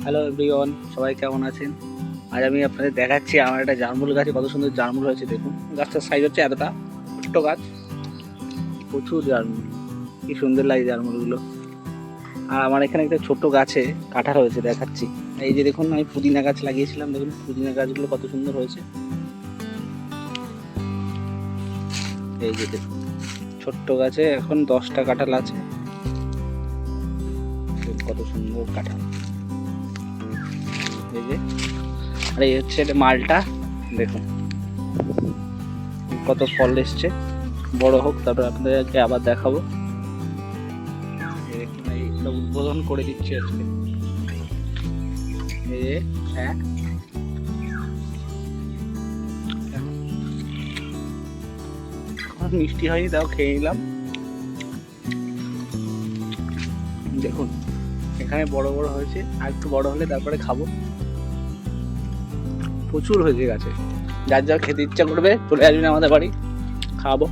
Hello everyone, সবাই কেমন আছেন? আজ আমি আপনাদের দেখাচ্ছি আমার একটা জামরুল গাছে কত সুন্দর জামরুল হয়েছে। দেখুন গাছটার সাইজ হচ্ছে এতটা, ছোট্ট গাছ, প্রচুর জামরুল, কি সুন্দর লাগে জামরুলগুলো। আর আমার এখানে একটা ছোট্ট গাছে কাঁঠাল হয়েছে, দেখাচ্ছি। এই যে দেখুন, আমি পুদিনা গাছ লাগিয়েছিলাম, দেখুন পুদিনা গাছগুলো কত সুন্দর হয়েছে। এই যে দেখুন, ছোট্ট গাছে এখন 10টা কাঁঠাল আছে, কত সুন্দর কাঁঠাল। এই যে, আর এই হচ্ছে এটা মালটা, দেখুন কত ফল এসছে। বড় হোক তারপর আপনাদেরকে আবার দেখাবো। এইটা উদ্বোধন করে দিচ্ছি আজকে। এই যে, হ্যাঁ মিষ্টি হয়নি, তাও খেয়ে নিলাম। দেখুন এখানে বড় বড় হয়েছে, আর একটু বড় হলে তারপরে খাবো। প্রচুর হয়েছে গাছে, যার যার খেতে ইচ্ছা করবে চলে আসবেন আমাদের বাড়ি, খাওয়াবো।